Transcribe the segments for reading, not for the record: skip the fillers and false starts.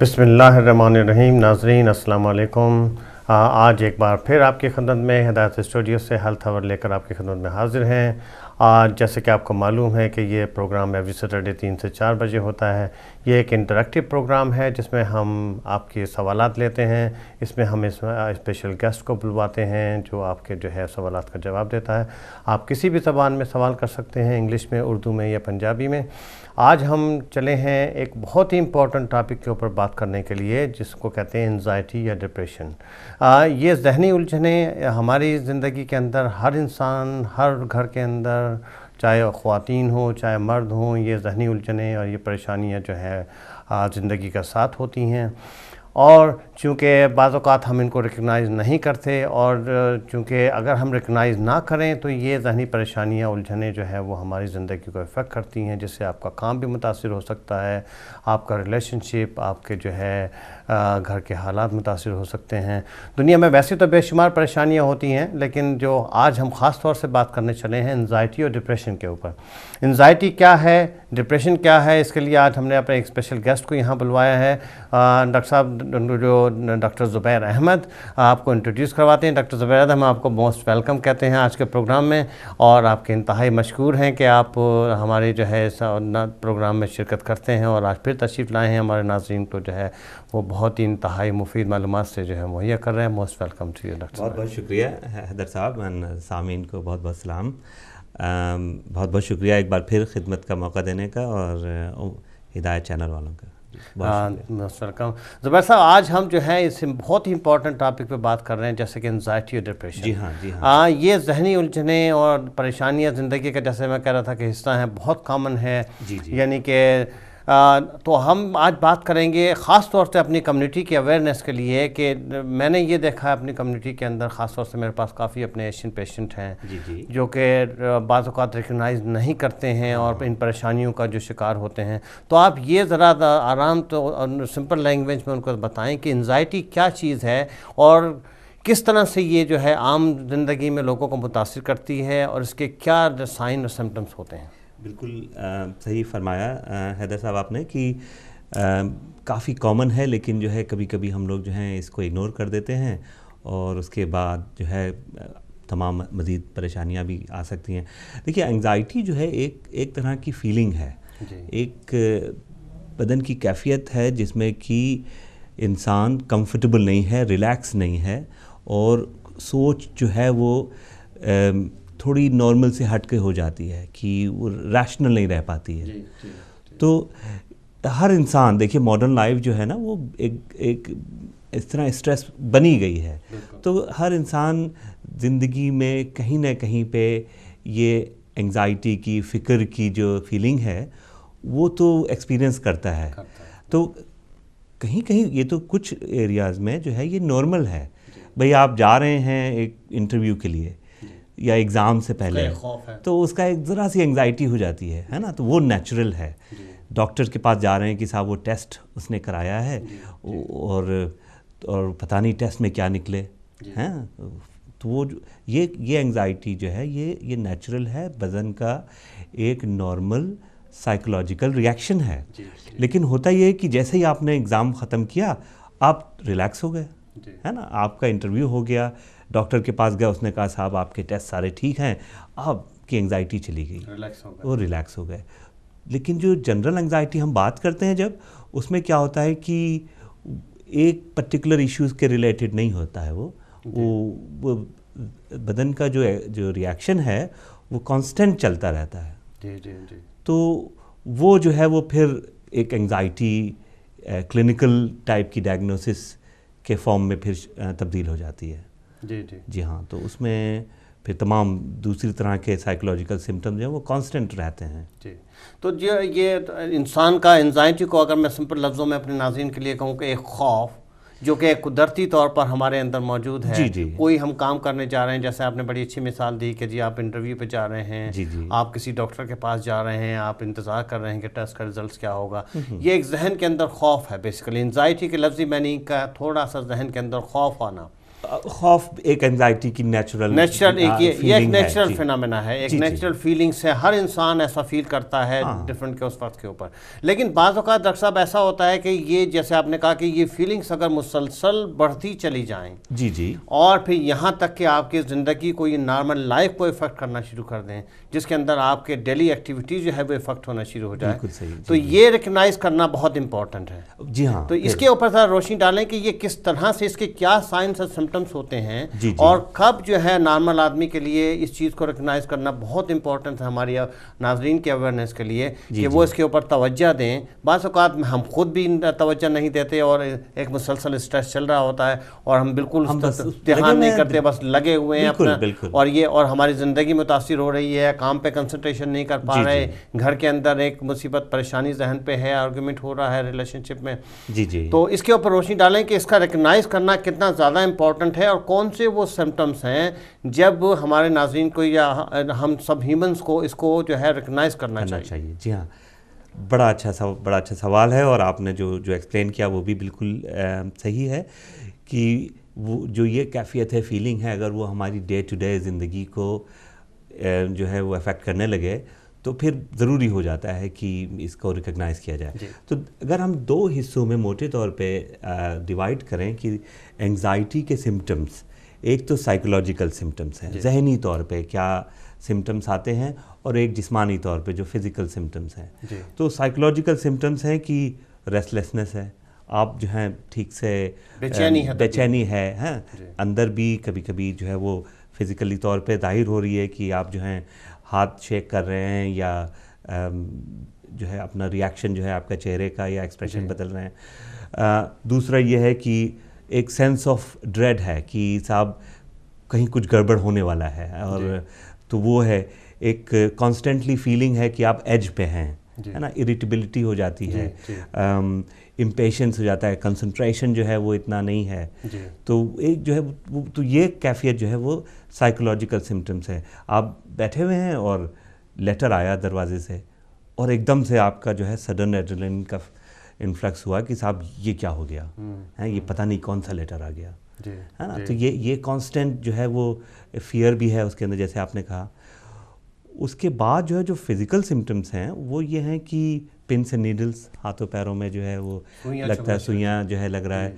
बिस्मिल्लाहिर्रहमानिर्रहीम। नाज़रीन अस्सलाम वालेकुम। आज एक बार फिर आपकी खिदमत में हिदायत स्टूडियो से हेल्थ आवर लेकर आपकी खिदमत में हाज़िर हैं। आज जैसे कि आपको मालूम है कि ये प्रोग्राम एवरी सैटरडे 3 से 4 बजे होता है। ये एक इंटरेक्टिव प्रोग्राम है जिसमें हम आपके सवालात लेते हैं। इसमें हम स्पेशल गेस्ट को बुलवाते हैं जो आपके जो है सवालात का जवाब देता है। आप किसी भी ज़बान में सवाल कर सकते हैं, इंग्लिश में, उर्दू में या पंजाबी में। आज हम चले हैं एक बहुत ही इम्पॉर्टेंट टॉपिक के ऊपर बात करने के लिए, जिसको कहते हैं एंजाइटी या डिप्रेशन। ये ज़हनी उलझनें हमारी ज़िंदगी के अंदर हर इंसान, हर घर के अंदर, चाहे ख़वातीन हो चाहे मर्द हों, ये ज़हनी उलझनें और ये परेशानियां जो है ज़िंदगी का साथ होती हैं। और चूँकि बाज़ औक़ात हम इनको रिकग्नाइज़ नहीं करते, और चूँकि अगर हम रिकग्नाइज़ ना करें तो ये ज़हनी परेशानियाँ, उलझनें जो है वो हमारी ज़िंदगी को इफ़ेक्ट करती हैं, जिससे आपका काम भी मुतासिर हो सकता है, आपका रिलेशनशिप, आपके जो है घर के हालात मुतासिर हो सकते हैं। दुनिया में वैसे तो बेशुमार परेशानियाँ होती हैं, लेकिन जो आज हम ख़ास तौर से बात करने चले हैं एंजाइटी और डिप्रेशन के ऊपर। एंजाइटी क्या है, डिप्रेशन क्या है, इसके लिए आज हमने अपने एक स्पेशल गेस्ट को यहाँ बुलवाया है। डॉक्टर साहब, जो डॉक्टर ज़ुबैर अहमद, आपको इंट्रोड्यूस करवाते हैं। डॉक्टर ज़ुबैर अहमद, हम आपको मोस्ट वेलकम कहते हैं आज के प्रोग्राम में, और आपके इंतहाई मशकूर हैं कि आप हमारे जो है इस प्रोग्राम में शिरकत करते हैं और आज फिर तशरीफ़ लाए हैं। हमारे नाज़रीन को जो है वो बहुत ही इंतहाई मुफीद मालूमात से जो है मुहैया कर रहे हैं। Most welcome to you doctor. बहुत बहुत शुक्रिया हैदर साहब, एंड सामीन को बहुत बहुत सलाम। बहुत बहुत शुक्रिया एक बार फिर खिदमत का मौका देने का, और हिदायत चैनल वालों का मोस्ट वेलकम। ज़ुबैर साहब, आज हम जो है इस बहुत ही इंपॉर्टेंट टॉपिक पे बात कर रहे हैं, जैसे कि एंजाइटी और डिप्रेशन। जी हाँ, जी हाँ। ये जहनी उलझनें और परेशानियां ज़िंदगी का, जैसे मैं कह रहा था कि हिस्सा हैं, बहुत कॉमन है। जी जी। यानी कि तो हम आज बात करेंगे ख़ास तौर से अपनी कम्युनिटी की अवेयरनेस के लिए, कि मैंने ये देखा है अपनी कम्युनिटी के अंदर, ख़ास तौर से मेरे पास काफ़ी अपने एशियन पेशेंट हैं जी जी। जो कि बाज़ औक़ात रिकग्नाइज़ नहीं करते हैं और इन परेशानियों का जो शिकार होते हैं। तो आप ये ज़रा आराम तो सिंपल लैंग्वेज में उनको बताएं कि एंजाइटी क्या चीज़ है और किस तरह से ये जो है आम ज़िंदगी में लोगों को मुतासिर करती है, और इसके क्या साइन और सिम्टम्स होते हैं। बिल्कुल सही फरमाया हैदर साहब आपने कि काफ़ी कॉमन है, लेकिन जो है कभी कभी हम लोग जो हैं इसको इग्नोर कर देते हैं, और उसके बाद जो है तमाम मज़ीद परेशानियां भी आ सकती हैं। देखिए, एंग्ज़ाइटी जो है एक तरह की फ़ीलिंग है, एक बदन की कैफियत है जिसमें कि इंसान कंफर्टेबल नहीं है, रिलैक्स नहीं है, और सोच जो है वो थोड़ी नॉर्मल से हट के हो जाती है, कि वो रैशनल नहीं रह पाती है। जी। तो हर इंसान, देखिए मॉडर्न लाइफ जो है ना, वो एक इस तरह स्ट्रेस बनी गई है, तो हर इंसान ज़िंदगी में कहीं ना कहीं पे ये एंग्ज़ाइटी की, फ़िक्र की जो फीलिंग है वो तो एक्सपीरियंस करता है। तो कहीं कहीं ये तो कुछ एरियाज़ में जो है ये नॉर्मल है। भाई, आप जा रहे हैं एक इंटरव्यू के लिए या एग्ज़ाम से पहले, तो उसका एक ज़रा सी एंग्ज़ाइटी हो जाती है ना, तो वो नेचुरल है। डॉक्टर के पास जा रहे हैं कि साहब वो टेस्ट उसने कराया है, और पता नहीं टेस्ट में क्या निकले हैं, तो वो ये एंग्ज़ाइटी जो है ये नेचुरल है, बदन का एक नॉर्मल साइकोलॉजिकल रिएक्शन है। लेकिन होता ये है कि जैसे ही आपने एग्ज़ाम ख़त्म किया, आप रिलैक्स हो गए, है ना, आपका इंटरव्यू हो गया, डॉक्टर के पास गया, उसने कहा साहब आपके टेस्ट सारे ठीक हैं, आपकी एंग्ज़ाइटी चली गई, वो रिलैक्स हो गए। लेकिन जो जनरल एंग्ज़ाइटी हम बात करते हैं जब, उसमें क्या होता है कि एक पर्टिकुलर इश्यूज़ के रिलेटेड नहीं होता है, वो बदन का जो रिएक्शन है वो कांस्टेंट चलता रहता है। जी। तो वो जो है वो फिर एक एंग्ज़ाइटी क्लिनिकल टाइप की डायग्नोसिस के फॉर्म में फिर तब्दील हो जाती है। जी हाँ। तो उसमें फिर तमाम दूसरी तरह के साइकोलॉजिकल सिम्टम्स जो हैं वो कांस्टेंट रहते हैं। जी। तो जो ये इंसान का एंजाइटी को अगर मैं सिंपल लफ्ज़ों में अपने नाज़रीन के लिए कहूँ कि एक खौफ जो कि कुदरती तौर पर हमारे अंदर मौजूद है। जी। कोई हम काम करने जा रहे हैं, जैसे आपने बड़ी अच्छी मिसाल दी कि जी आप इंटरव्यू पे जा रहे हैं। जी। आप किसी डॉक्टर के पास जा रहे हैं, आप इंतज़ार कर रहे हैं कि टेस्ट का रिजल्ट क्या होगा। ये एक जहन के अंदर खौफ है बेसिकली। एंजाइटी के लफ्ज़ी मैनी का थोड़ा सा जहन के अंदर खौफ आना, खौफ एक एंजाइटी की नेचुरल एक ये एक नेचुरल फिनोमेना है, एक जी, नेचुरल फीलिंग्स है, हर इंसान ऐसा फील करता है डिफरेंट के उस वक्त के ऊपर। लेकिन बाज़ औक़ात डॉक्टर साहब ऐसा होता है कि ये जैसे आपने कहा कि ये फीलिंग्स अगर मुसलसल बढ़ती चली जाएं जी जी और फिर यहाँ तक कि आपकी ज़िंदगी को, ये नॉर्मल लाइफ को इफ़ेक्ट करना शुरू कर दें, जिसके अंदर आपके डेली एक्टिविटीज़ जो है वो इफ़ेक्ट होना शुरू हो जाए, तो ये रिकग्नाइज करना बहुत इंपॉर्टेंट है। जी हाँ, तो इसके ऊपर ज़रा रोशनी डालें कि ये किस तरह से, इसके क्या साइंस और सिम्टम्स होते हैं जी, और कब जो है नॉर्मल आदमी के लिए इस चीज़ को रिकग्नाइज करना बहुत इंपॉर्टेंट है हमारी नाजरीन के अवेयरनेस के लिए कि वो इसके ऊपर तवज्जो दें। बाज़ औक़ात हम खुद भी तवज्जो नहीं देते और एक मुसलसल स्ट्रेस चल रहा होता है और हम बिल्कुल ध्यान नहीं करते, बस लगे हुए हैं अपना, और हमारी ज़िंदगी मुतासिर हो रही है, काम पे कंसंट्रेशन नहीं कर पा रहे, घर के अंदर एक मुसीबत परेशानी जहन पे है, आर्गूमेंट हो रहा है रिलेशनशिप में। जी। तो इसके ऊपर रोशनी डालें कि इसका रिकग्नाइज करना कितना ज़्यादा इंपॉर्टेंट है और कौन से वो सिम्टम्स हैं जब हमारे नाज़रीन को या हम सब ह्यूमंस को इसको जो है रिकग्नाइज करना चाहिए। जी हाँ, बड़ा अच्छा सवाल है और आपने जो एक्सप्लेन किया वो भी बिल्कुल सही है कि वो जो ये कैफियत है, फीलिंग है, अगर वो हमारी डे टू डे ज़िंदगी को जो है वो अफेक्ट करने लगे तो फिर ज़रूरी हो जाता है कि इसको रिकग्नाइज़ किया जाए। तो अगर हम दो हिस्सों में मोटे तौर पे डिवाइड करें कि एंग्जाइटी के सिम्टम्स, एक तो साइकोलॉजिकल सिम्टम्स हैं, जहनी तौर पे क्या सिम्टम्स आते हैं, और एक जिस्मानी तौर पे जो फिज़िकल सिम्टम्स हैं। तो साइकोलॉजिकल सिम्टम्स हैं कि रेस्टलेसनेस है, आप जो हैं ठीक से बेचैनी है अंदर भी, कभी कभी जो है वो फिज़िकली तौर पे जाहिर हो रही है कि आप जो हैं हाथ शेक कर रहे हैं या जो है अपना रिएक्शन जो है आपका चेहरे का या एक्सप्रेशन बदल रहे हैं। दूसरा ये है कि एक सेंस ऑफ ड्रेड है कि साहब कहीं कुछ गड़बड़ होने वाला है, और तो वो है एक कॉन्स्टेंटली फीलिंग है कि आप एज पे हैं, है ना, इरिटेबिलिटी हो जाती है, इम्पेशेंस हो जाता है, कंसंट्रेशन जो है वो इतना नहीं है। तो एक जो है तो ये कैफियत जो है वो साइकोलॉजिकल सिम्टम्स है। आप बैठे हुए हैं और लेटर आया दरवाजे से और एकदम से आपका जो है सडन एड्रेनलिन का इन्फ्लक्स हुआ कि साहब ये क्या हो गया है, ये पता नहीं कौन सा लेटर आ गया, है ना। तो ये कांस्टेंट जो है वो फियर भी है उसके अंदर, जैसे आपने कहा। उसके बाद जो है जो फिज़िकल सिम्टम्स हैं वो ये हैं कि पिन्स एंड नीडल्स हाथों पैरों में जो है वो लगता है, सुइयाँ जो है लग रहा है,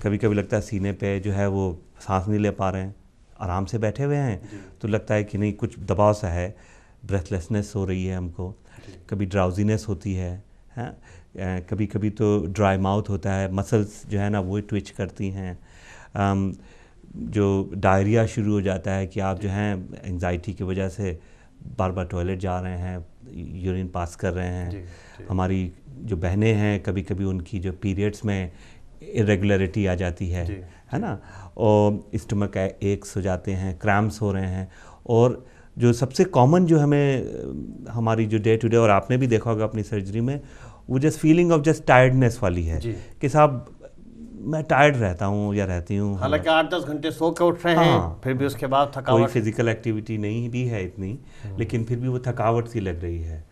कभी कभी लगता है सीने पे जो है वो सांस नहीं ले पा रहे हैं, आराम से बैठे हुए हैं तो लगता है कि नहीं कुछ दबाव सा है, ब्रेथलेसनेस हो रही है हमको, कभी ड्राउजीनेस होती है, कभी कभी तो ड्राई माउथ होता है, मसल्स जो है ना वो ट्विच करती हैं, जो डायरिया शुरू हो जाता है कि आप जो हैं एंजाइटी की वजह से बार बार टॉयलेट जा रहे हैं, यूरिन पास कर रहे हैं। हमारी जो बहनें हैं कभी कभी उनकी जो पीरियड्स में इरेगुलरिटी आ जाती है ना, और स्टमक एक्स हो जाते हैं, क्रैम्प्स हो रहे हैं, और जो सबसे कॉमन जो हमें हमारी जो डे टू डे, और आपने भी देखा होगा अपनी सर्जरी में, वो just feeling of just tiredness वाली है कि साहब मैं टायर्ड रहता हूँ या रहती हूँ, हालांकि 8-10 घंटे सो के उठ रहे हैं, फिर भी उसके बाद थकावट, कोई फिजिकल एक्टिविटी नहीं भी है इतनी, लेकिन फिर भी वो थकावट सी लग रही है।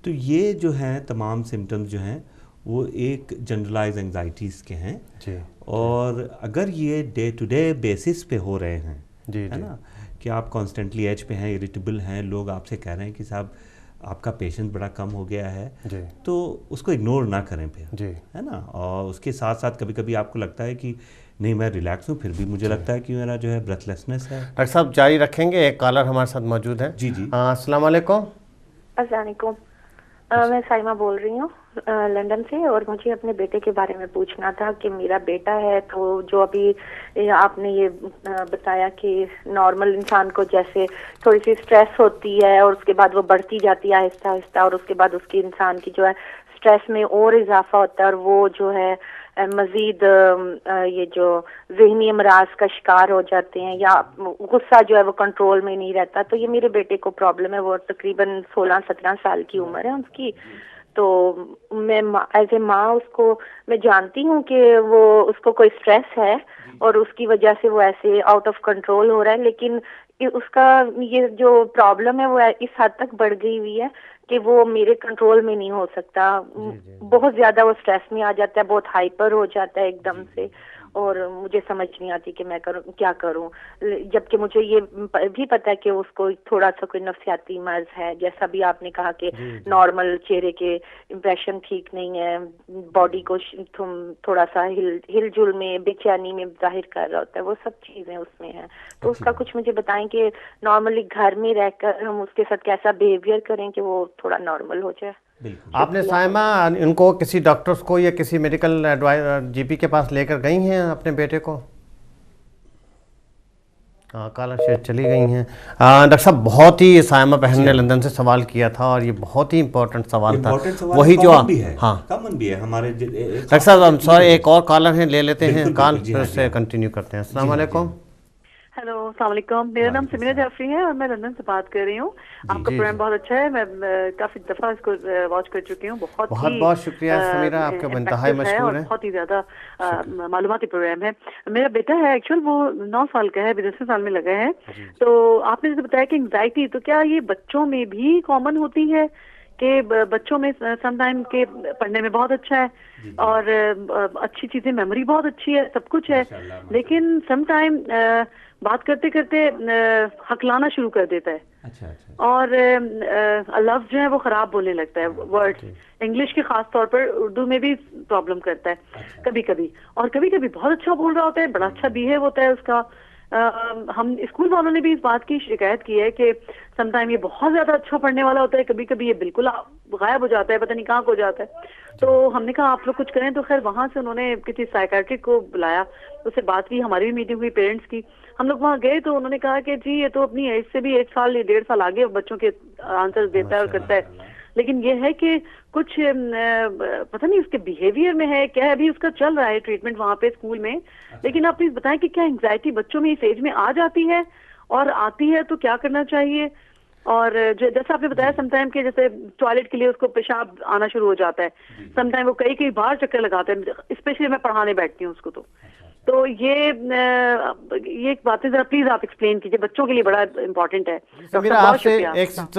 तो ये जो हैं तमाम सिम्टम्स जो हैं वो एक जनरलाइज एंजाइटीज़ के हैं, और अगर ये डे टू डे बेसिस पे हो रहे हैं, है ना, कि आप कॉन्स्टेंटली एज पे हैं, इरिटेबल हैं, लोग आपसे कह रहे हैं कि साहब आपका पेशेंस बड़ा कम हो गया है, तो उसको इग्नोर ना करें फिर, है ना। और उसके साथ साथ कभी कभी आपको लगता है कि नहीं मैं रिलैक्स हूँ, फिर भी मुझे लगता है कि मेरा जो है ब्रेथलेसनेस है। डॉक्टर साहब जारी रखेंगे, एक कॉलर हमारे साथ मौजूद है। जी जी, अस्सलाम वालेकुम। अस्सलाम वालेकुम, मैं साइमा बोल रही हूँ लंदन से, और मुझे अपने बेटे के बारे में पूछना था कि मेरा बेटा है, तो जो अभी आपने ये बताया कि नॉर्मल इंसान को जैसे थोड़ी सी स्ट्रेस होती है और उसके बाद वो बढ़ती जाती है आहिस्ता आहिस्ता, और उसके बाद उसकी इंसान की जो है स्ट्रेस में और इजाफा होता है, और वो जो है मजीद ये जो ज़हनी अमराज का शिकार हो जाते हैं, या गुस्सा जो है वो कंट्रोल में नहीं रहता। तो ये मेरे बेटे को प्रॉब्लम है, वो तकरीबन 16-17 साल की उम्र है उसकी। तो मैं एज ए माँ उसको मैं जानती हूँ कि वो उसको कोई स्ट्रेस है और उसकी वजह से वो ऐसे आउट ऑफ कंट्रोल हो रहा है, लेकिन उसका ये जो प्रॉब्लम है वो इस हद तक बढ़ गई हुई है कि वो मेरे कंट्रोल में नहीं हो सकता। बहुत ज्यादा वो स्ट्रेस में आ जाता है, बहुत हाइपर हो जाता है एकदम से, और मुझे समझ नहीं आती कि मैं करूं क्या करूं, जबकि मुझे ये भी पता है कि उसको थोड़ा सा कोई नफ्सियाती मर्ज है, जैसा भी आपने कहा कि नॉर्मल चेहरे के इंप्रेशन ठीक नहीं है, बॉडी को थोड़ा सा हिलजुल में बेचैनी में जाहिर कर रहा होता है, वो सब चीजें उसमें हैं। तो उसका कुछ मुझे बताएं कि नॉर्मली घर में रहकर हम उसके साथ कैसा बिहेवियर करें कि वो थोड़ा नॉर्मल हो जाए। आपने साइमा इनको किसी डॉक्टर्स को या किसी मेडिकल एडवाइजर जीपी के पास लेकर गई हैं अपने बेटे को? हाँ, काला शेर चली गई हैं। डॉक्टर साहब, बहुत ही साइमा बहन ने लंदन से सवाल किया था और ये बहुत ही इम्पोर्टेंट सवाल था, वही जो हाँ कॉमन भी है हमारे। डॉक्टर साहब सॉरी, एक और कॉलर हैं, ले लेते हैं कॉल, फिर उससे कंटिन्यू करते हैं। अस्सलाम वालेकुम। हेलो, अस्सलाम वालेकुम। मेरा नाम समीरा जाफरी है और मैं लंदन से बात कर रही हूँ। आपका प्रोग्राम बहुत अच्छा है, मैं काफी दफा इसको वॉच कर चुकी हूँ। बहुत शुक्रिया समीरा, आपका इंतहाई मशहूर है, बहुत ही ज्यादा मालूमाती प्रोग्राम है। मेरा बेटा है एक्चुअल, वो 9 साल का है, अभी 10वें साल में लगा है। तो आपने जैसे बताया कि एंग्जाइटी, तो क्या ये बच्चों में भी कॉमन होती है कि बच्चों में समटाइम के पढ़ने में बहुत अच्छा है और अच्छी चीजें, मेमोरी बहुत अच्छी है, सब कुछ है, लेकिन समटाइम बात करते करते हकलाना शुरू कर देता है। अच्छा। और लफ्ज जो है वो खराब बोलने लगता है, वर्ड्स इंग्लिश के खास तौर पर, उर्दू में भी प्रॉब्लम करता है कभी कभी, और कभी कभी बहुत अच्छा बोल रहा होता है, बड़ा अच्छा बिहेव होता है उसका। हम स्कूल वालों ने भी इस बात की शिकायत की है कि समटाइम ये बहुत ज्यादा अच्छा पढ़ने वाला होता है, कभी कभी ये बिल्कुल गायब हो जाता है, पता नहीं कहाँ हो जाता है। तो हमने कहा आप लोग कुछ करें, तो खैर वहां से उन्होंने किसी साइकेट्रिक को बुलाया, उससे बात की, हमारी भी मीटिंग हुई पेरेंट्स की। हम लोग वहाँ गए तो उन्होंने कहा कि जी ये तो अपनी एज से भी 1 साल या 1.5 साल आगे बच्चों के आंसर देता है और करता है, लेकिन ये है कि कुछ पता नहीं उसके बिहेवियर में है क्या है। अभी उसका चल रहा है ट्रीटमेंट वहाँ पे स्कूल में, लेकिन आप प्लीज बताएं कि क्या एंग्जाइटी बच्चों में इस एज में आ जाती है, और आती है तो क्या करना चाहिए। और जैसा आपने बताया समटाइम के जैसे टॉयलेट के लिए उसको पेशाब आना शुरू हो जाता है, समटाइम वो कई बार चक्कर लगाते हैं, स्पेशली मैं पढ़ाने बैठती हूँ उसको। तो ये बातें जरा प्लीज आप एक्सप्लेन कीजिए, बच्चों के लिए बड़ा इंपॉर्टेंट है। समीरा, आपसे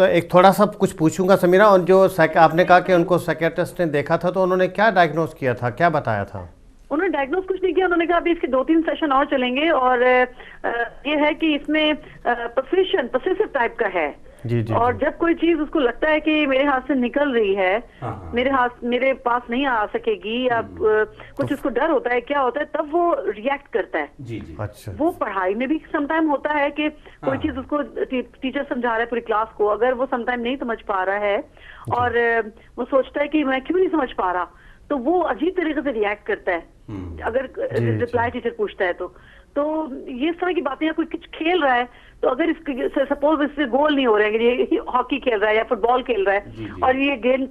एक थोड़ा सा कुछ पूछूंगा समीरा, और जो आपने कहा कि उनको साइकियाट्रिस्ट ने देखा था, तो उन्होंने क्या डायग्नोज किया था, क्या बताया था? उन्होंने डायग्नोज कुछ नहीं किया, उन्होंने कहा अभी इसके 2-3 सेशन और चलेंगे, और ये है कि इसमें पसेसिव टाइप का है। जी। और जब कोई चीज उसको लगता है कि मेरे हाथ से निकल रही है, मेरे पास नहीं आ सकेगी, या कुछ उसको डर होता है, क्या होता है, तब वो रिएक्ट करता है। जी। अच्छा। वो पढ़ाई में भी समटाइम होता है कि कोई चीज उसको टीचर समझा रहा है पूरी क्लास को, अगर वो समटाइम नहीं समझ पा रहा है और वो सोचता है कि मैं क्यों नहीं समझ पा रहा, तो वो अजीब तरीके से रिएक्ट करता है अगर रिप्लाई टीचर पूछता है तो ये इस तरह की बातें, या कोई कुछ खेल रहा है, तो अगर इसके सपोज इससे गोल नहीं हो रहे हैं, ये हॉकी खेल रहा है या फुटबॉल खेल रहा है, और ये गेंद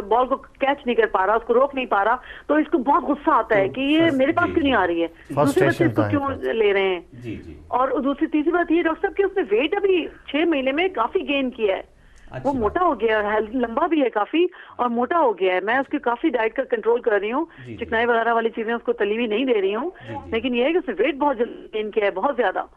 बॉल को कैच नहीं कर पा रहा, उसको रोक नहीं पा रहा, तो इसको बहुत गुस्सा आता है कि ये मेरे पास क्यों नहीं आ रही है, दूसरे बच्चे इसको क्यों ले रहे हैं। और दूसरी तीसरी बात ये डॉक्टर साहब कि उसने वेट अभी 6 महीने में काफी गेन किया है, वो मोटा हो गया है, लंबा भी है काफी और मोटा हो गया है। मैं उसकी काफी डाइट का कंट्रोल कर रही हूँ, चिकनाई वगैरह वाली चीजें उसको तली हुई नहीं दे रही हूँ, लेकिन ये है कि उसने वेट बहुत जल्दी गेन किया है, बहुत ज्यादा।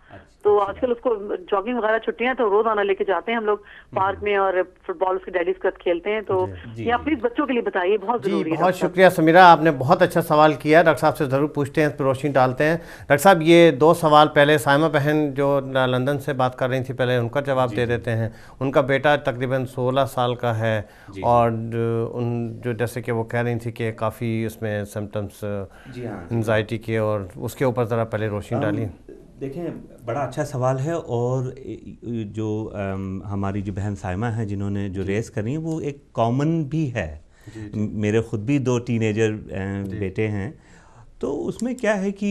तो आजकल उसको जॉगिंग वगैरह छुट्टियां तो रोजाना लेके जाते हैं हम लोग पार्क में, और फुटबॉल उसके डैडी के साथ खेलते हैं। तो ये आप प्लीज बच्चों के लिए बताइए, बहुत जरूरी है। बहुत शुक्रिया समीरा, आपने बहुत अच्छा सवाल किया। डॉक्टर साहब से ज़रूर पूछते हैं, इस पर रोशनी डालते हैं। डॉक्टर साहब, ये 2 सवाल पहले साइमा बहन जो लंदन से बात कर रही थी, पहले उनका जवाब दे देते हैं। उनका बेटा तकरीबन 16 साल का है, और जो जैसे कि वो कह रही थी कि काफ़ी उसमें सिम्टम्स एंजाइटी के, और उसके ऊपर ज़रा पहले रोशनी डालिए। देखें, बड़ा अच्छा सवाल है, और जो हमारी जो बहन साइमा है जिन्होंने जो रेस करी है, वो एक कॉमन भी है। मेरे ख़ुद भी 2 टीनेजर बेटे हैं, तो उसमें क्या है कि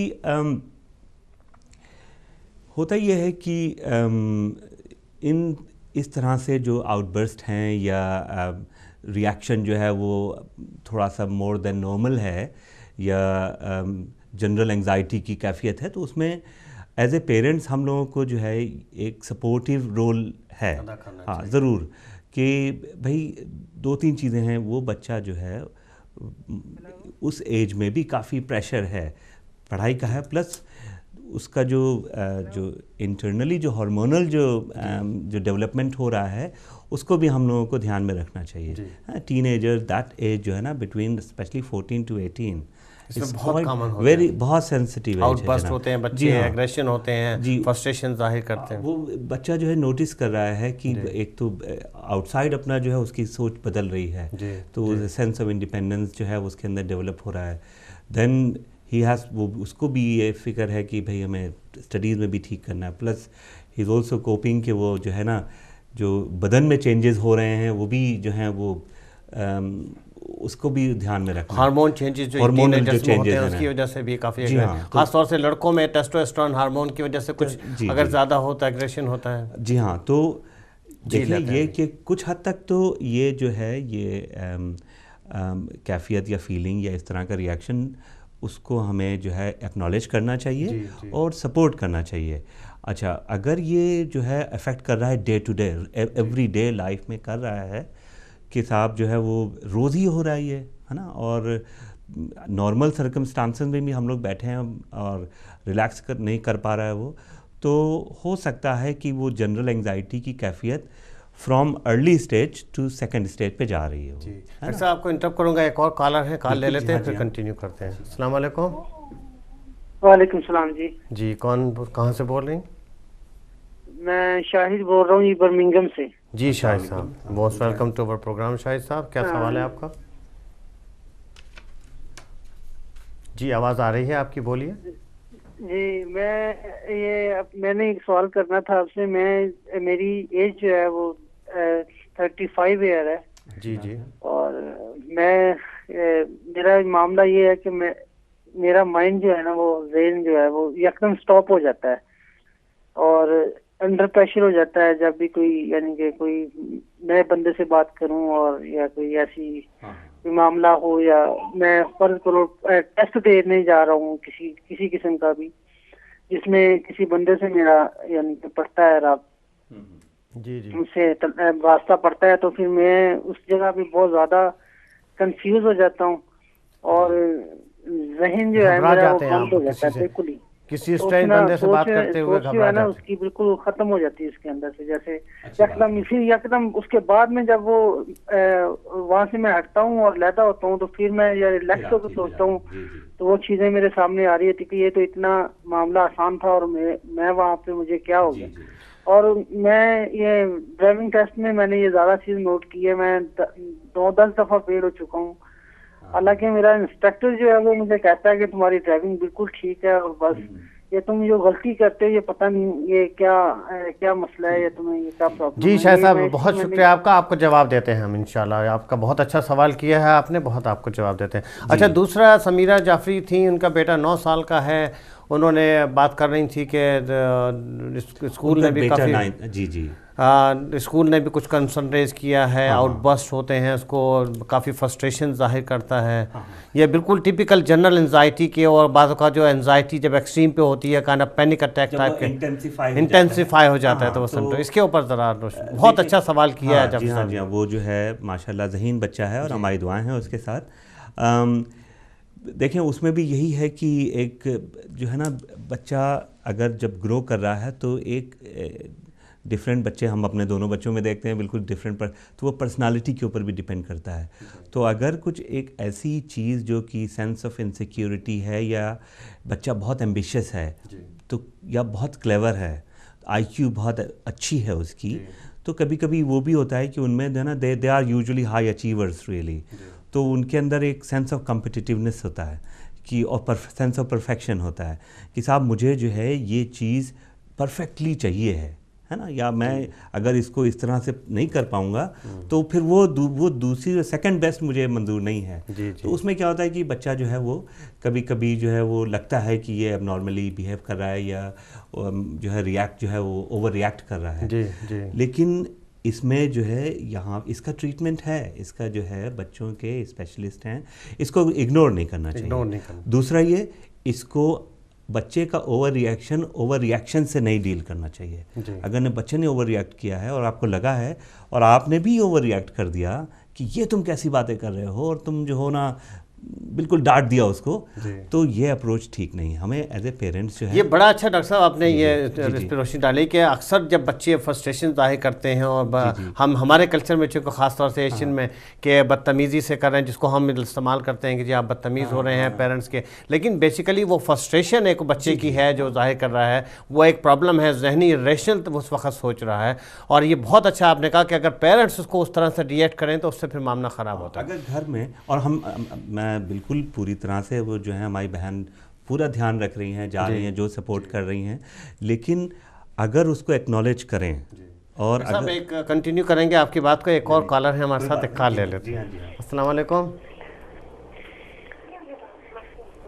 होता ये है कि इस तरह से जो आउटबर्स्ट हैं या रिएक्शन जो है वो थोड़ा सा मोर देन नॉर्मल है, या जनरल एंजाइटी की कैफियत है, तो उसमें एज ए पेरेंट्स हम लोगों को जो है एक सपोर्टिव रोल है, हाँ ज़रूर, कि भाई 2-3 चीज़ें हैं। वो बच्चा जो है उस एज में भी काफ़ी प्रेशर है पढ़ाई का है, प्लस उसका जो इंटरनली जो हार्मोनल जो डेवलपमेंट हो रहा है, उसको भी हम लोगों को ध्यान में रखना चाहिए। टीनेजर दैट एज जो है ना, बिटवीन स्पेशली 14 to 18, इसमें बहुत कॉमन होता वेरी बहुत सेंसिटिव है, आउटबर्स्ट होते हैं बच्चे, एग्रेशन होते हैं जी, फ्रस्ट्रेशन जाहिर करते हैं। वो बच्चा जो है नोटिस कर रहा है कि एक तो आउटसाइड अपना जो है उसकी सोच बदल रही है, तो सेंस ऑफ इंडिपेंडेंस जो है उसके अंदर डेवलप हो रहा है। देन ही हैज़, वो उसको भी ये फिक्र है कि भाई हमें स्टडीज़ में भी ठीक करना है, plus he is also coping कि वो जो है ना, जो बदन में चेंजेस हो रहे हैं वो भी जो हैं वो उसको भी ध्यान में रखना। हार्मोन चेंजेस जो चेंजेस होते हैं उसकी वजह से भी काफ़ी खास तौर से लड़कों में टेस्टोस्टेरोन हार्मोन की वजह से कुछ अगर ज़्यादा होता है एग्रेशन होता है। जी हाँ, तो देखिए ये कि कुछ हद तक तो ये जो है ये कैफियत या फीलिंग या इस तरह का रिएक्शन उसको हमें जो है एक्नॉलेज करना चाहिए और सपोर्ट करना चाहिए। अच्छा, अगर ये जो है अफेक्ट कर रहा है day to day every day life में कर रहा है कि साहब जो है वो रोज़ ही हो रहा है ना, और नॉर्मल सर्कमस्टांसेस में भी हम लोग बैठे हैं और रिलैक्स नहीं कर पा रहा है वो, तो हो सकता है कि वो जनरल एंजाइटी की कैफियत from early stage to second stage पे जा रही है जी। ऐसा आपको इंटरप्ट करूंगा, एक और कॉलर है, कॉल ले लेते हैं फिर कंटिन्यू करते हैं। अस्सलाम वालेकुम। वालेकुम सलाम जी। जी, कौन कहाँ से बोल रही हैं? मैं शाहिद बोल रहा हूँ जी, बर्मिंघम से। जी शाहिद साहब, most welcome to our programme. Shahid साहब, क्या सवाल है आपका? जी, आवाज़ आ रही है आपकी, बोलिए। जी, मैंने एक सवाल करना था आपसे। मेरी एज जो है वो 35 ईयर है। जी जी। और मेरा मामला ये है कि मेरा माइंड जो है ना, वो ज़हन जो है वो एकदम स्टॉप हो जाता है और अंडर प्रेशर हो जाता है जब भी कोई, यानी कि कोई नए बंदे से बात करूं और या कोई ऐसी कोई मामला हो, या मैं फर्ज करो टेस्ट देने जा रहा हूँ किसी किस्म का भी, जिसमें किसी बंदे से मेरा यानी कि पड़ता है उनसे रास्ता पड़ता है, तो फिर मैं उस जगह पे बहुत ज्यादा कंफ्यूज हो जाता हूँ और जहन जो है मेरा वो बंद हो जाता है बिल्कुल ही। किसी स्ट्रेंज बंदे से बात करते हुए घबरा जाते हैं, उसकी बिल्कुल खत्म हो जाती है उसके अंदर से, जैसे यकदम। फिर यकदम उसके बाद में जब वो वहां से मैं हटता हूँ और लेता होता हूँ, तो फिर मैं या रिलैक्स होकर सोचता हूँ, तो वो चीजें मेरे सामने आ रही थी कि ये तो इतना मामला आसान था और मैं वहाँ पे मुझे क्या हो गया। और मैं ये ड्राइविंग टेस्ट में मैंने ये ज्यादा चीज नोट की है, मैं 9-10 दफा फेल हो चुका हूँ। हालांकि मेरा इंस्ट्रक्टर जो है वो मुझे कहता है कि तुम्हारी ड्राइविंग बिल्कुल ठीक है, और बस ये तुम जो गलती करते हो ये पता नहीं ये क्या मसला है, या तुम्हें ये क्या प्रॉब्लम है। जी शाहिद साहब, बहुत शुक्रिया आपका, आपको जवाब देते हैं हम इंशाल्लाह। आपका बहुत अच्छा सवाल किया है आपने, बहुत आपको जवाब देते हैं। अच्छा, दूसरा समीरा जाफरी थी, उनका बेटा 9 साल का है, उन्होंने बात कर रही थी कि स्कूल ने भी काफ़ी जी स्कूल ने भी कुछ कंसर्न रेज किया है, आउटबर्स्ट होते हैं, उसको काफ़ी फ्रस्ट्रेशन जाहिर करता है। ये बिल्कुल टिपिकल जनरल एंजाइटी के, और बाज़ का जो एंजाइटी जब एक्सट्रीम पे होती है, kind of panic attack type के इंटेंसिफाई हो जाता है, तो वो सिम्टम। इसके ऊपर ज़रा बहुत अच्छा सवाल किया है। जी हाँ, वो जो है माशाल्लाह ज़हीन बच्चा है और हमारी दुआएं हैं उसके साथ। देखें, उसमें भी यही है कि एक जो है ना बच्चा अगर जब ग्रो कर रहा है, तो एक डिफरेंट बच्चे हम अपने दोनों बच्चों में देखते हैं बिल्कुल डिफरेंट, पर तो वो पर्सनालिटी के ऊपर भी डिपेंड करता है। तो अगर कुछ एक ऐसी चीज़ जो कि सेंस ऑफ इनसिक्योरिटी है, या बच्चा बहुत एम्बिशियस है तो, या बहुत क्लेवर है, IQ बहुत अच्छी है उसकी, तो कभी कभी वो भी होता है कि उनमें जो ना they are usually high achievers really, तो उनके अंदर एक सेंस ऑफ कम्पिटिटिवनेस होता है कि, और सेंस ऑफ परफेक्शन होता है कि साहब मुझे जो है ये चीज़ परफेक्टली चाहिए है ना, या मैं अगर इसको इस तरह से नहीं कर पाऊंगा तो फिर वो दूसरी सेकंड बेस्ट मुझे मंजूर नहीं है। तो उसमें क्या होता है कि बच्चा जो है वो कभी कभी जो है वो लगता है कि ये अब नॉर्मली बिहेव कर रहा है, या जो है रिएक्ट जो है वो ओवर रिएक्ट कर रहा है। लेकिन इसमें जो है यहाँ इसका ट्रीटमेंट है, इसका जो है बच्चों के स्पेशलिस्ट हैं, इसको इग्नोर नहीं करना चाहिए। दूसरा ये, इसको बच्चे का ओवर रिएक्शन से नहीं डील करना चाहिए। अगर बच्चे ने ओवर रिएक्ट किया है और आपको लगा है और आपने भी ओवर रिएक्ट कर दिया कि ये तुम कैसी बातें कर रहे हो, और तुम जो हो ना बिल्कुल डांट दिया उसको, तो ये अप्रोच ठीक नहीं है। हमें एज ए पेरेंट्स जो है, ये बड़ा अच्छा डॉक्टर साहब आपने ये इस पर रोशनी डाली कि अक्सर जब बच्चे फ्रस्ट्रेशन जाहिर करते हैं और हम हमारे कल्चर में चूँकि ख़ासतौर से एशियन में कि बदतमीज़ी से कर रहे हैं, जिसको हम इस्तेमाल करते हैं कि जी आप बदतमीज़ हो रहे हैं पेरेंट्स के, लेकिन बेसिकली वो फ्रस्ट्रेशन एक बच्चे की है जो जाहिर कर रहा है, वो एक प्रॉब्लम है जहनी रेशनल उस वक्त सोच रहा है। और ये बहुत अच्छा आपने कहा कि अगर पेरेंट्स उसको उस तरह से रिएक्ट करें तो उससे फिर मामला ख़राब होता है। अगर घर में, और मैं बिल्कुल पूरी तरह से वो जो है हमारी बहन पूरा ध्यान रख रही हैं, जा रही हैं, जो सपोर्ट कर रही हैं, लेकिन अगर उसको एक्नॉलेज करें और सब एक कंटिन्यू करेंगे आपकी बात को। एक और कॉलर है हमारे साथ, एक कॉल ले लेते हैं। अस्सलाम वालेकुम।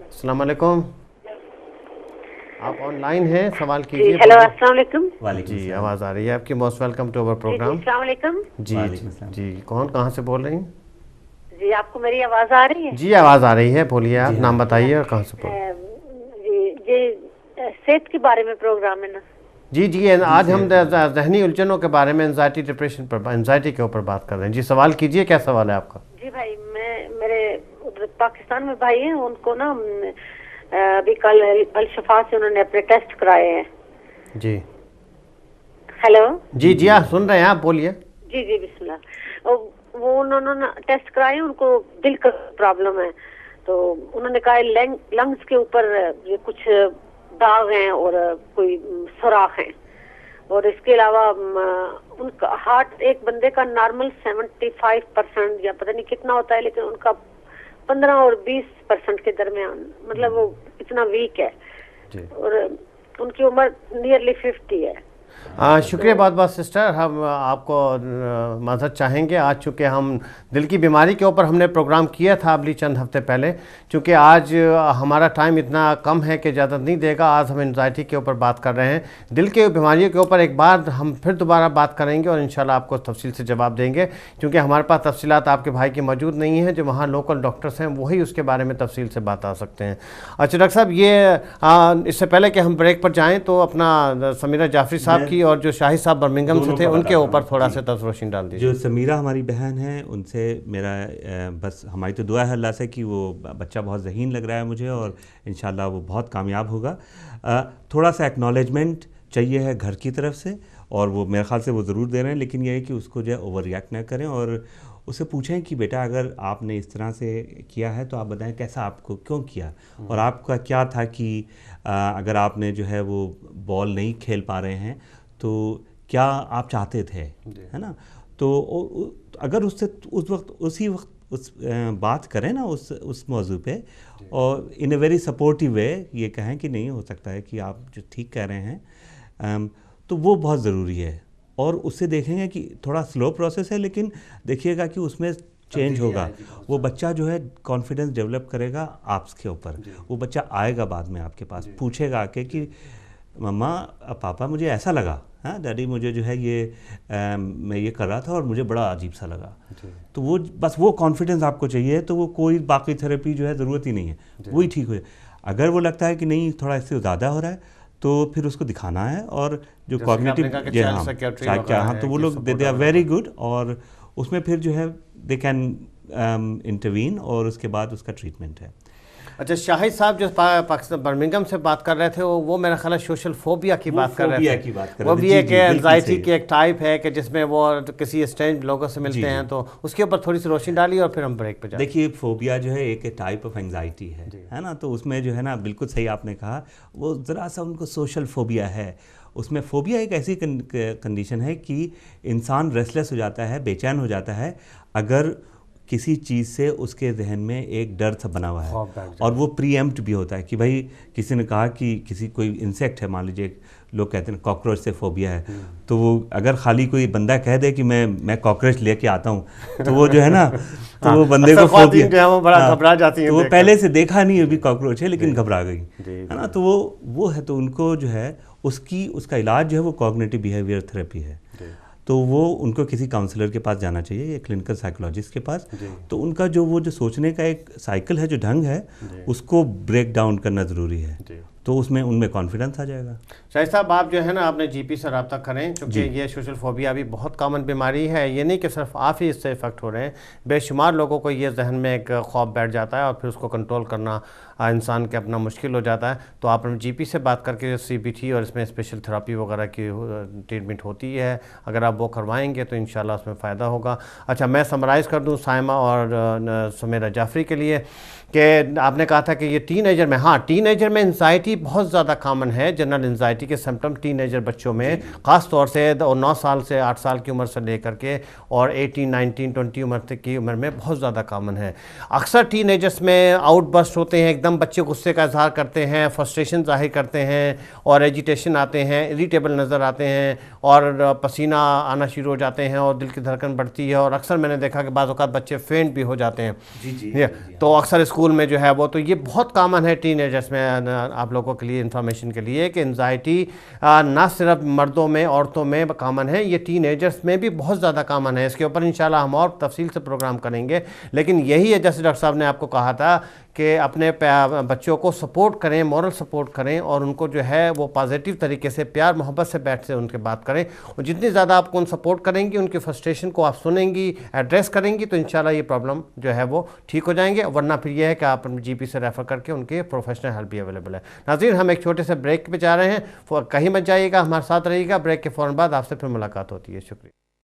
अस्सलाम वालेकुम, आप ऑनलाइन हैं, सवाल कीजिए। हेलो, अस्सलाम वालेकुम। जी आवाज़ आ रही है आपकी। Most welcome to our programme. अस्सलाम वालेकुम। जी जी, कौन कहाँ से बोल रही हैं? जी, आपको मेरी आवाज़ आ रही है? जी आवाज़ आ रही है, बोलिए आप, नाम बताइए और कहाँ से बोल। जी, सेहत के बारे में प्रोग्राम है ना? जी जी, आज हम ज़हनी उलझनों के बारे में, एंजाइटी डिप्रेशन पर, एंजाइटी के ऊपर बात कर रहे हैं। जी सवाल कीजिए, क्या सवाल है आपका? जी भाई, मेरे उधर पाकिस्तान में भाई हैं, उनको ना अभी कल अल शफा से उन्होंने अपने टेस्ट कराए हैं। जी हेलो। जी जी, आप सुन रहे हैं, आप बोलिए। जी जी, बिस्मिल्लाह। वो उन्होंने टेस्ट कराए, उनको दिल का प्रॉब्लम है, तो उन्होंने कहा लंग्स के ऊपर ये कुछ दाग हैं और कोई सुराख हैं, और इसके अलावा उनका हार्ट, एक बंदे का नॉर्मल 75% या पता नहीं कितना होता है, लेकिन उनका 15 और 20% के दरमियान, मतलब वो इतना वीक है, और उनकी उम्र नियरली 50 है। शुक्रिया बहुत बहुत सिस्टर, हम आपको माज़रत चाहेंगे। आज चूँकि हम दिल की बीमारी के ऊपर हमने प्रोग्राम किया था अभी चंद हफ्ते पहले, चूँकि आज हमारा टाइम इतना कम है कि ज़्यादा नहीं देगा। आज हम एंजाइटी के ऊपर बात कर रहे हैं, दिल की बीमारियों के ऊपर एक बार हम फिर दोबारा बात करेंगे और इंशाल्लाह आपको तफसील से जवाब देंगे, क्योंकि हमारे पास तफसीलात आपके भाई की मौजूद नहीं हैं। जो वहाँ लोकल डॉक्टर्स हैं वही उसके बारे में तफसील से बता सकते हैं। अच्छा डॉक्टर साहब, ये इससे पहले कि हम ब्रेक पर जाएँ तो अपना समीरा जाफरी साहब की और जो शाहिद साहब बर्मिंघम से थे उनके ऊपर थोड़ा सा रोशनी डाल दीजिए। जो समीरा हमारी बहन है, उनसे मेरा बस हमारी तो दुआ है अल्लाह से कि वो बच्चा बहुत ज़हीन लग रहा है मुझे, और इंशाल्लाह वो बहुत कामयाब होगा। थोड़ा सा एक्नॉलेजमेंट चाहिए है घर की तरफ से, और वो मेरे ख्याल से वो ज़रूर दे रहे हैं, लेकिन यह है कि उसको जो है ओवर रिएक्ट ना करें, और उससे पूछें कि बेटा अगर आपने इस तरह से किया है तो आप बताएं कैसा, आपको क्यों किया, और आपका क्या था कि अगर आपने जो है वो बॉल नहीं खेल पा रहे हैं तो क्या आप चाहते थे, है ना। तो अगर उससे उसी वक्त उस बात करें ना उस मौजू पे, और इन अ वेरी सपोर्टिव वे ये कहें कि नहीं हो सकता है कि आप जो ठीक कह रहे हैं, तो वो बहुत ज़रूरी है। और उससे देखेंगे कि थोड़ा स्लो प्रोसेस है, लेकिन देखिएगा कि उसमें चेंज होगा। वो बच्चा जो है कॉन्फिडेंस डेवलप करेगा आपके ऊपर, वो बच्चा आएगा बाद में आपके पास, पूछेगा आके कि मम्मा पापा मुझे ऐसा लगा, हाँ डैडी मुझे जो है ये मैं ये कर रहा था और मुझे बड़ा अजीब सा लगा। तो वो बस वो कॉन्फिडेंस आपको चाहिए, तो वो कोई बाकी थेरेपी जो है ज़रूरत ही नहीं है, वही ठीक हो जाए। अगर वो लगता है कि नहीं थोड़ा इससे ज़्यादा हो रहा है तो फिर उसको दिखाना है, और जो कॉग्निटिव हाँ तो वो लोग दे आर वेरी गुड, और उसमें फिर जो है दे कैन इंटरवीन, और उसके बाद उसका ट्रीटमेंट है। अच्छा, शाहिद साहब जो पाकिस्तान बर्मिंघम से बात कर रहे थे वो मेरा ख्याल है सोशल फोबिया की बात कर रहे थे। वो भी एक एंजाइटी की एक टाइप है कि जिसमें वो किसी स्ट्रेंज लोगों से मिलते हैं, तो उसके ऊपर थोड़ी सी रोशनी डाली और फिर हम ब्रेक पे जाए। देखिए, फोबिया जो है एक टाइप ऑफ एंजाइटी है ना, तो उसमें जो है ना, बिल्कुल सही आपने कहा, वो ज़रा सा उनको सोशल फोबिया है। उसमें फोबिया एक ऐसी कंडीशन है कि इंसान रेस्टलेस हो जाता है, बेचैन हो जाता है अगर किसी चीज़ से उसके जहन में एक डर सा बना हुआ है, और वो प्रीएम्प्ट भी होता है कि भाई किसी ने कहा कि किसी कोई इंसेक्ट है, मान लीजिए लोग कहते हैं कॉकरोच से फोबिया है, तो वो अगर खाली कोई बंदा कह दे कि मैं कॉकरोच लेके आता हूँ, तो वो जो है ना तो वो बंदे को फोबिया, वो बड़ा घबरा जाती है, तो वो पहले से देखा नहीं अभी कॉकरोच है लेकिन घबरा गई, है ना। तो वो है, तो उनको जो है उसका इलाज जो है वो कॉग्निटिव बिहेवियर थेरेपी है। तो वो उनको किसी काउंसलर के पास जाना चाहिए या क्लिनिकल साइकोलॉजिस्ट के पास। तो उनका जो सोचने का एक साइकिल है, जो ढंग है, उसको ब्रेक डाउन करना ज़रूरी है। तो उसमें उनमें कॉन्फिडेंस आ जाएगा। शाहिद साहब, आप जो है ना अपने जीपी से रब्ता करें, क्योंकि ये सोशल फोबिया भी बहुत कॉमन बीमारी है। ये नहीं कि सिर्फ आप ही इससे इफेक्ट हो रहे हैं, बेशुमार लोगों को ये जहन में एक खौफ बैठ जाता है और फिर उसको कंट्रोल करना इंसान के अपना मुश्किल हो जाता है। तो आप अपने जीपी से बात करके CBT और इसमें स्पेशल थेरेपी वगैरह की ट्रीटमेंट होती है, अगर आप वो करवाएंगे तो इंशाल्लाह उसमें फ़ायदा होगा। अच्छा, मैं समराइज़ कर दूं साइमा और सुमेरा जाफरी के लिए कि आपने कहा था कि ये टीनेजर में, हाँ टीनेजर में एंजाइटी बहुत ज़्यादा कॉमन है। जनरल एंजाइटी के सिम्टम टीनेजर बच्चों में ख़ास तौर से 9 साल से 8 साल की उम्र से लेकर के और 18, 19, 20 उम्र तक की उम्र में बहुत ज़्यादा कॉमन है। अक्सर टीनेजर्स में आउटबर्स्ट होते हैं, एकदम बच्चे गुस्से का इजहार करते हैं, फ्रस्ट्रेशन जाहिर करते हैं और एजिटेशन आते हैं, इरिटेबल नज़र आते हैं और पसीना आना शुरू हो जाते हैं और दिल की धड़कन बढ़ती है और अक्सर मैंने देखा कि बाज़ औक़ात बच्चे फेंट भी हो जाते हैं। जी तो अक्सर स्कूल में जो है वो, तो ये बहुत कॉमन है टीनेजर्स में। आप लोगों के लिए इंफॉर्मेशन के लिए कि एंजाइटी ना सिर्फ मर्दों में औरतों में कॉमन है, ये टीनेजर्स में भी बहुत ज़्यादा कॉमन है। इसके ऊपर इंशाल्लाह हम और तफसील से प्रोग्राम करेंगे, लेकिन यही है जैसे डॉक्टर साहब ने आपको कहा था कि अपने बच्चों को सपोर्ट करें, मॉरल सपोर्ट करें और उनको जो है वो पॉजिटिव तरीके से प्यार मोहब्बत से बैठ से उनके बात करें। और जितनी ज़्यादा आप उन सपोर्ट करेंगी, उनकी फ्रस्ट्रेशन को आप सुनेंगी, एड्रेस करेंगी, तो इंशाल्लाह ये प्रॉब्लम जो है वो ठीक हो जाएंगे। वरना फिर ये है कि आप GP से रेफ़र करके उनके प्रोफेशनल हेल्प भी अवेलेबल है। नाज़रीन, हम एक छोटे से ब्रेक पे जा रहे हैं, कहीं मत जाइएगा, हमारे साथ रहिएगा। ब्रेक के फ़ौरन बाद आपसे फिर मुलाकात होती है। शुक्रिया।